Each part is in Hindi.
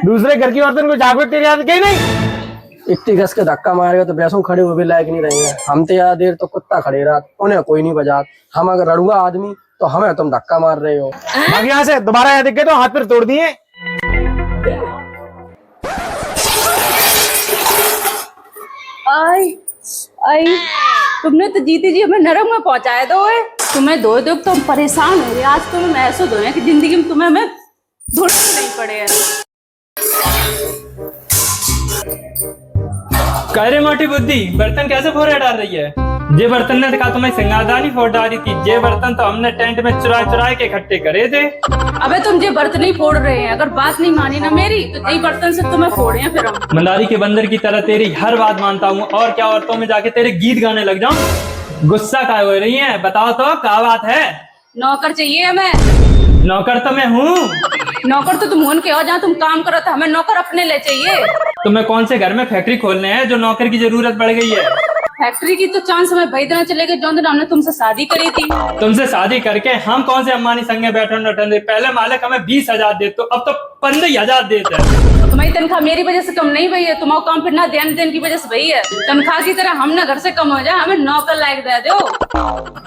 दूसरे घर की औरतन को जागो तेरी याद कहीं नहीं। इतनी घस के धक्का मारेगा तो भैंसों खड़े हुए भी लायक नहीं रहेंगे। हम तो यार देर तो कुत्ता खड़े रहा, उन्हें कोई नहीं बजा। हम अगर रड़ुआ आदमी तो हमें तुम धक्का मार रहे हो। भाग यहाँ से, दोबारा यहाँ दिख गए तो हाथ पैर तोड़ दिए। आई आई तुमने तो जीती जी हमें नरक में पहुंचाया दो है। तुम्हें दो दो तुम परेशान हो गए। आज तुम्हें महसूस हो कि जिंदगी में तुम्हें हमें ढूंढने नहीं पड़े हैं। करे मोटी बुद्धि, बर्तन कैसे फोड़े डाल रही है? ये बर्तन ने कहा तुम्हें सिंगारदानी फोड़ डाली थी। ये बर्तन तो हमने टेंट में चुरा चुरा के इकट्ठे करे थे। अबे तुम ये बर्तन ही फोड़ रहे हैं। अगर बात नहीं मानी ना मेरी तो यही बर्तन से तुम्हें फोड़े हैं। फिर हम मंदारी के बंदर की तरह तेरी हर बात मानता हूँ, और क्या औरतों में जाके तेरे गीत गाने लग जाऊं? गुस्सा काय हो रही है? बताओ तो क्या बात है? नौकर चाहिए हमें। नौकर तो मैं हूँ। नौकर तो तुम होन के हो जहाँ तुम काम करो था। हमें नौकर अपने लिए चाहिए। तुम्हें कौन से घर में फैक्ट्री खोलने हैं जो नौकर की जरूरत पड़ गई है? फैक्ट्री की तो चांस हमें भाई इतना चलेगा जो दिन हमने तुमसे शादी करी थी। तुमसे शादी करके हम कौन से अम्बानी संगे बैठे? पहले मालिक हमें 20,000 देते, तो अब तो 15,000 देते हैं। तुम्हारी तनख्वाह मेरी वजह से कम नहीं भई है। तुम्हारा काम फिर ना ध्यान देने की वजह से भई है। तनख्वाह की तरह हम ना घर से कम हो जाए, हमें नौकर लायक दे दो।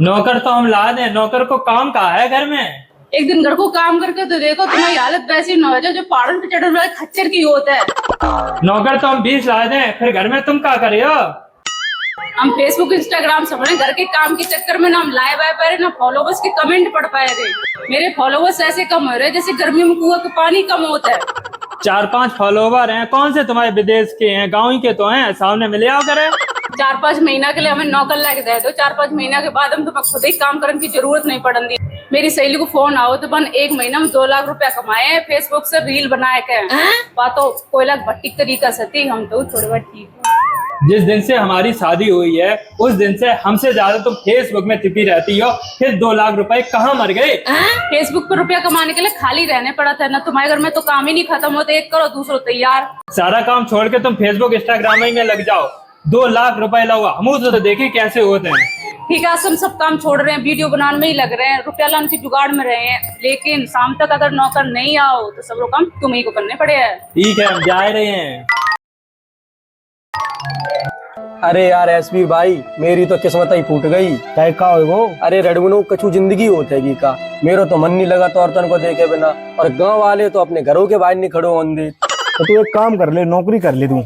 नौकर तो हम ला दें, नौकर को काम कहाँ है घर में? एक दिन घर को काम करके तो देखो तुम्हारी हालत वैसी न हो जाए जो पहाड़ों पे चढ़ने वाले खच्चर की होता है। नौकर तो हम 20 ला दें, फिर घर में तुम क्या करे हो? हम फेसबुक इंस्टाग्राम सब घर के काम के चक्कर में ना हम लाइव आ पाए ना फॉलोवर्स के कमेंट पढ़ पाए थे। मेरे फॉलोवर्स ऐसे कम हो रहे जैसे गर्मी में कुआं का पानी कम होता है। 4-5 फॉलोवर हैं। कौन से तुम्हारे विदेश के हैं? गाँव ही के तो हैं। सामने मिले आओ करे। 4-5 महीना के लिए हमें नौकर लाके दे दो। 4-5 महीना के बाद हम तुम्हें खुद ही काम करने की जरूरत नहीं पड़ेगी। मेरी सहेली को फोन आओ तो बन 1 महीना में 2 लाख रुपया कमाए फेसबुक से रील बनाए के। बातों कोई लाख भट्टी तरीका से थी। हम तो थोड़ी बहुत ठीक है। जिस दिन से हमारी शादी हुई है उस दिन से हमसे ज्यादा तुम फेसबुक में तिपी रहती हो। फिर 2 लाख रुपए कहाँ मर गए? फेसबुक पर रुपया कमाने के लिए खाली रहने पड़ा था ना। तुम्हारे घर में तो काम ही नहीं खत्म होते। एक करो दूसरों तैयार। सारा काम छोड़ के तुम फेसबुक इंस्टाग्राम में लग जाओ। 2 लाख रुपए लगा हम तो देखे कैसे होते हैं। ठीक है, हम सब काम छोड़ रहे हैं, वीडियो बनाने में ही लग रहे हैं, रुपया लाने की जुगाड़ में रहे हैं। लेकिन शाम तक अगर नौकर नहीं आओ तो सब लोग काम तुम ही को करने पड़े हैं। ठीक है, हम जा रहे हैं। अरे यार एसपी भाई, मेरी तो किस्मत ही फूट गई। क्या का हो वो? अरे रड़वनों कछु जिंदगी होतेगी का। मेरा तो मन नहीं लगा तो औरतन को देखे बिना, और गांव वाले तो अपने घरों के बाहर नहीं खड़ो होंगे। तो तू एक काम कर ले, नौकरी कर ले तू।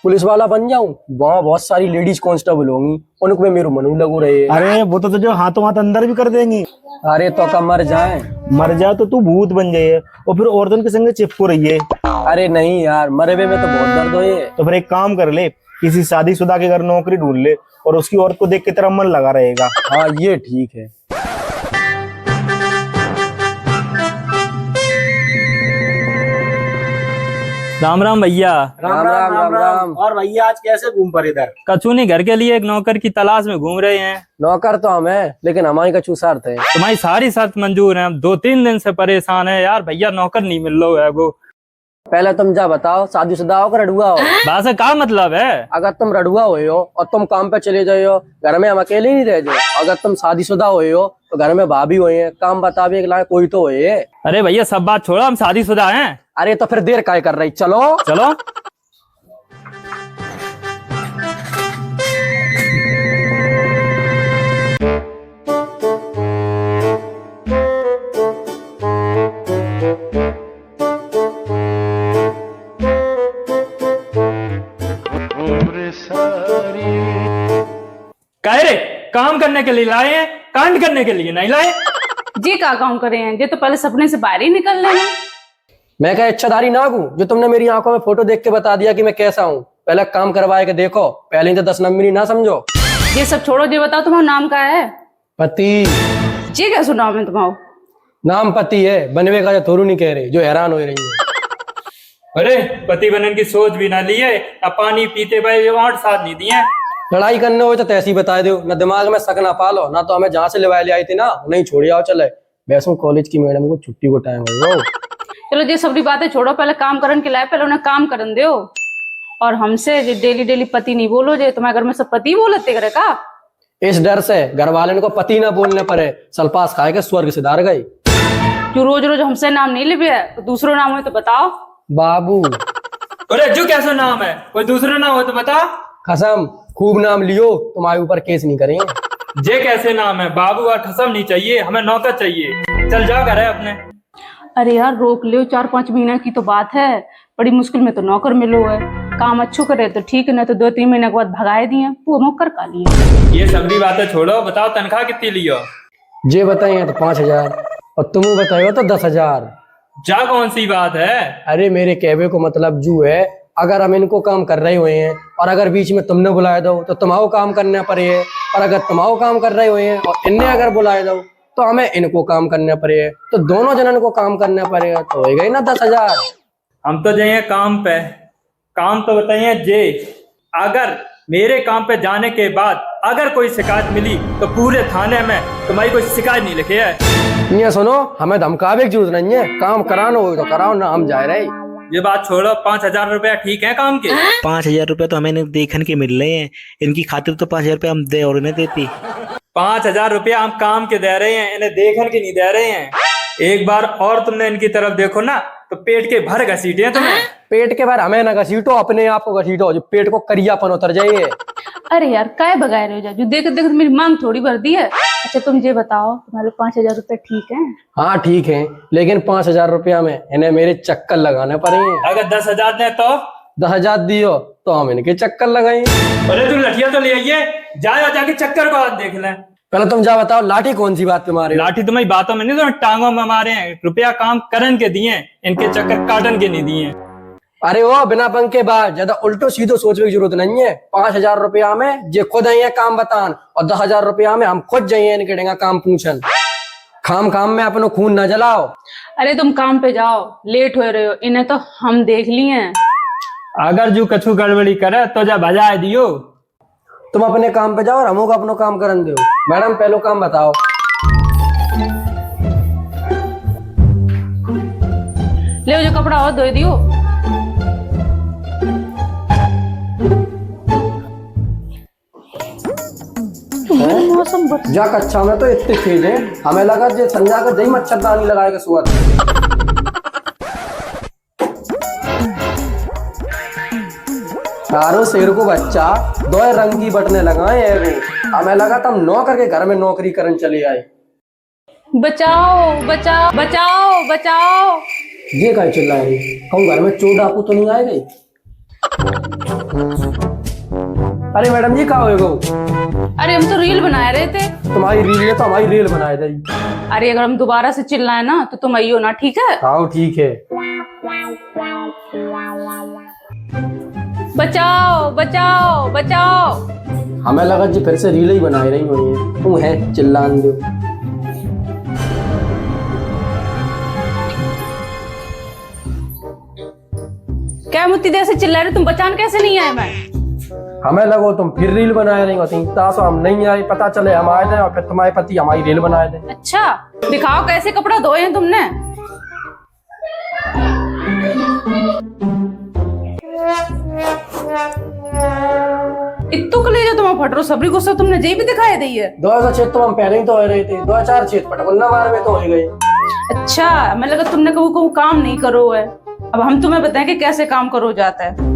पुलिस वाला बन जाऊं? वहाँ बहुत सारी लेडीज कांस्टेबल होंगी, उनको में मेरे मनु लगू रहे। अरे वो तो तुझे हाथों हाथ अंदर भी कर देंगी। अरे तो कब मर जाए? मर जाए तो तू भूत बन जाए और फिर औरतन के संग चिपको रही है। अरे नहीं यार, मरे में तो बहुत दर्द होए। तो फिर एक काम कर ले, किसी शादीशुदा के घर नौकरी ढूंढ ले और उसकी औरत को देख के तेरा मन लगा रहेगा। हाँ ये ठीक है। राम राम भैया। राम राम राम राम। और भैया आज कैसे घूम पर इधर? कचूनी घर के लिए एक नौकर की तलाश में घूम रहे हैं। नौकर तो हम है, लेकिन हमारी कछु शर्त है। तुम्हारी सारी शर्त मंजूर है। हम 2-3 दिन से परेशान है यार। भैया नौकर नहीं मिल रहा है वो। पहले तुम जा बताओ, शादीशुदा हो कि रड़ुआ हो? बात का मतलब है? अगर तुम रड़ुआ हुए हो और तुम काम पे चले जाए हो, घर में हम अकेले नहीं रह जाए। अगर तुम शादीशुदा हुए हो तो घर में भाभी हुए हैं, काम बता भी एक कोई तो हुए। अरे भैया सब बात छोड़ो, हम शादीशुदा हैं। अरे तो फिर देर काय कर रही, चलो चलो। कह रे काम करने के लिए लाए हैं, कांड करने के लिए नहीं लाए। जी का काम करे हैं? ये तो पहले सपने से बाहर ही निकल रहे हैं। मैं क्या इच्छाधारी नाग हूँ जो तुमने मेरी आंखों में फोटो देख के बता दिया कि मैं कैसा हूँ? पहले काम करवाए के देखो, पहले ही तो 10 नंबरी ना समझो। ये सब छोड़ो, ये बताओ तुम्हारा नाम क्या है? पति। जी क्या सुना मैं तुम्हारा नाम पति है, बनवे का थोरू नहीं कह रहे जो हैरान हो रही है। अरे पति बनने की सोच भी ना ली है, अब पानी पीते भाई 8 साथ नहीं दिए। लड़ाई करने हो तो तैसी बता दो, ना दिमाग में शक ना पालो, ना तो हमें जहाँ से लेवाए ले आई थी ना नहीं छोड़ी आओ चले। वैसे कॉलेज की मैडम को छुट्टी को टाइम हो। चलो ये सब बातें छोड़ो, पहले काम करने के लाए, पहले उन्हें काम करन दो। और हमसे डेली डेली पति नहीं बोलो, जे तुम्हारे घर में सब पति बोलते करे का? इस डर से घर वाले को पति ना बोलने पड़े, सल्पास खाए के स्वर्ग से दार गई। जो रोज रोज हमसे नाम नहीं ले है, तो दूसरो नाम हो तो बताओ। बाबू। अरे जो कैसा नाम है, कोई दूसरा नाम हो तो बता। कसम खूब नाम लियो, तुम्हारे ऊपर केस नहीं करेंगे। जे कैसे नाम है, बाबू और कसम नहीं चाहिए, हमें नौकर चाहिए। चल जा घर है अपने। अरे यार रोक लियो, 4-5 महीना की तो बात है, बड़ी मुश्किल में तो नौकर मिलो है। काम अच्छो करे तो ठीक है, ना तो 2-3 महीने के बाद भगाए दिए, वो मौकर का लिए। ये सभी बातें छोड़ो, बताओ तनख्वाह कितनी लियो। जे बताइए तो 5,000 और तुम बताइयो तो 10,000। जा कौन सी बात है। अरे मेरे कहवे को मतलब जू है, अगर हम इनको काम कर रहे हुए हैं और अगर बीच में तुमने बुलाए दो तो तुम्हारो काम करना पड़े, और अगर तुम्हारो काम कर रहे हुए हैं और इनने अगर बुलाए दो तो हमें इनको काम करना पड़े, तो दोनों जनन को काम करना पड़ेगा, तो हो गई ना 10,000। हम तो जाइए काम पे। काम तो बताइए जे, अगर मेरे काम पे जाने के बाद अगर कोई शिकायत मिली तो पूरे थाने में तुम्हारी कोई शिकायत नहीं लिखे है। ये सुनो, हमें धमकावे की जरूरत नहीं है, काम कराना हो तो कराओ ना, हम जा रहे। ये बात छोड़ो, 5,000 रुपया ठीक है काम के। 5,000 रुपए तो हमें इन्हें देखन के मिल रहे हैं, इनकी खातिर तो 5,000 रुपये हम दे और इन्हें देती। 5,000 रुपया हम काम के दे रहे हैं, इन्हें देखन के नहीं दे रहे हैं। एक बार और तुमने इनकी तरफ देखो ना तो पेट के भर घसीटे हैं तुम्हें। पेट के बार हमें ना घसीटो, अपने आप को घसीटो, जो पेट को करियापन उतर जाइए। अरे यार काय भगाए रहे हो, जो देख देख मेरी मांग थोड़ी भर दी है। अच्छा तुम ये बताओ, तुम्हारे 5,000 रुपए ठीक है? हाँ ठीक है, लेकिन 5,000 रुपया में इन्हें मेरे चक्कर लगाने पड़ेंगे। अगर 10,000 दे तो 10,000 दियो तो हम इनके चक्कर लगाएंगे। अरे तुम लठिया तो ले आइए, जाए जाके चक्कर को आज देख लें। पहले तुम जा बताओ, लाठी कौन सी बात पे मारे? लाठी तुम्हारी बातों में नहीं, तुम्हें टांगों में मारे हैं। रुपया काम करन के दिए, इनके चक्कर काटन के नहीं दिए। अरे वो बिना पंख के बाद ज्यादा उल्टो सीधो सोचने की जरूरत नहीं है। 5,000 रुपया में जे खुद आइए काम बतान, और 10,000 रुपया में हम खुद जाइए इनके डेंगा काम पूछन। खाम खाम में अपनो खून न जलाओ। अरे तुम काम पे जाओ, लेट हो रहे हो, इन्हें तो हम देख लिए। अगर जो कछु गड़बड़ी करे तो जा बजाए दियो। तुम अपने काम पे जाओ और हमको अपनो काम करन दो। मैडम पहलो काम बताओ। ले जो कपड़ा और धो दियो। मौसम जा कच्चा में तो इतने तेज है, हमें लगा जे संजा कर जही मच्छरदानी लगाएगा सुअर। तारो शेर को बच्चा 2 रंग की बटने लगाए एगो, हमें लगा तुम नौकर के घर में नौकरी करने चले आए। बचाओ बचाओ बचाओ बचाओ। ये कहीं चिल्ला रही, कहूँ घर में चोर डाकू तो नहीं आए गई? अरे मैडम जी कहाँ हो गो? अरे हम तो रील बना रहे थे। तुम्हारी रील ने तो हमारी रील बनाए दी। अरे अगर हम दोबारा से चिल्लाए ना तो तुम आइयो ना, ठीक है? हाँ ठीक है। बचाओ बचाओ बचाओ। हमें लगा जी फिर से रील ही बनाए रही हुई है, तू है चिल्लान दो। क्या मुत्ती देर से चिल्ला रहे, तुम बचान कैसे नहीं आए? मैं हमें लगो तुम फिर रील बनाए रही होती, तासो हम नहीं आए, पता चले हम आए थे और फिर तुम्हारे पति हमारी रील बनाए थे। अच्छा दिखाओ कैसे कपड़ा धोए हैं तुमने। इत्तो कलेजा तुम्हारा फट रो, सबरी गुस्सा तुमने जेब भी दिखाई दी है। 2006 तो हम पहले ही तो हो रहे थे, 2004 पटकुन्ना मार में तो हो गए। अच्छा मैं लगा तुमने कहू काम नहीं करो है। अब हम तुम्हें बताएं कि कैसे काम करो जाता है।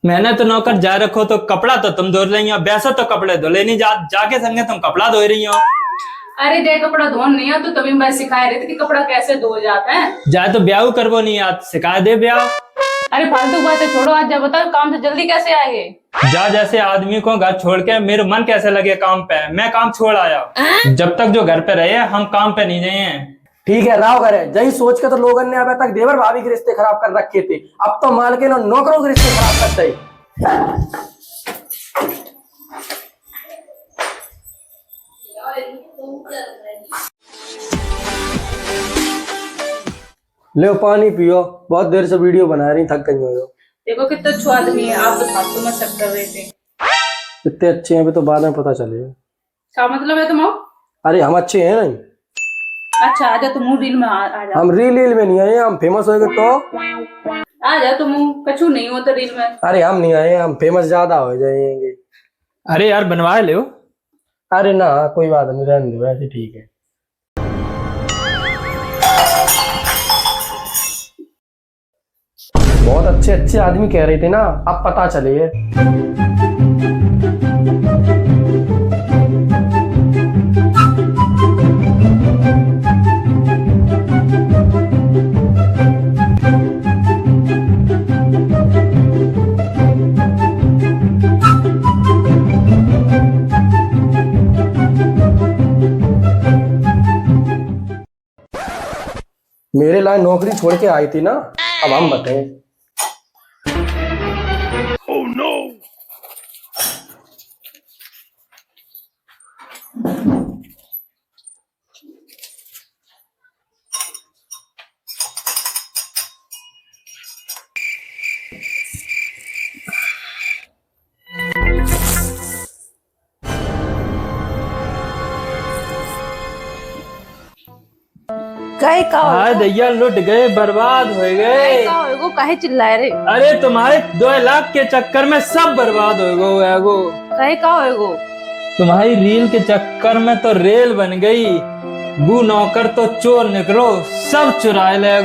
मैंने तो नौकर जा रखो तो कपड़ा तो तुम धो रही हो, वैसे तो कपड़े धो लेनी जाके संगे तुम कपड़ा धो रही हो। अरे जय कपड़ा धोन नहीं है तो तभी मैं सिखाए रही थी कि कपड़ा कैसे धो जाता है। जाए तो ब्याह करवो नहीं, आज सिखा दे ब्याह। अरे फालतू बातें छोड़ो, आज जा बताओ काम से जल्दी कैसे आए। जा, जैसे आदमी को घर छोड़ के मेरे मन कैसे लगे काम पे, मैं काम छोड़ आया। जब तक जो घर पे रहे हम काम पे नहीं गए हैं। ठीक है राव करे, जही सोच के तो लोगों ने अभी तक देवर भाभी के रिश्ते खराब कर रखे थे, अब तो मालकिन और नौकरों के रिश्ते खराब करते ही। ले पानी पियो, बहुत देर से वीडियो बना रही, थक गई हो। देखो कितना अच्छा आदमी है, आप तो फालतू में शक कर रहे थे। कितने अच्छे हैं अभी तो बाद में पता चलेगा। क्या मतलब है तुम्हारा? अरे हम अच्छे हैं नहीं। अच्छा आजा तुम रील में आ जा। हम रील में नहीं आए, हम फेमस हो गए तो। आ जा तुम, कछु नहीं हो तो रील में। अरे हम नहीं आए, हम फेमस ज्यादा हो जाएंगे। अरे यार बनवा ले। अरे ना कोई बात नहीं, रहने दो ऐसे ठीक है। बहुत अच्छे अच्छे आदमी कह रहे थे ना, अब पता चले। मेरे लाए नौकरी छोड़ के आई थी ना, अब हम बताएं। कहे का हाँ दैया लुट गए, बर्बाद हो गए। होएगो, काहे चिल्लाए रे? अरे तुम्हारे 2 लाख के चक्कर में सब बर्बाद हो गए। कहे का होएगो? तुम्हारी रील के चक्कर में तो रेल बन गई। वो नौकर तो चोर निकलो, सब चुरा ले।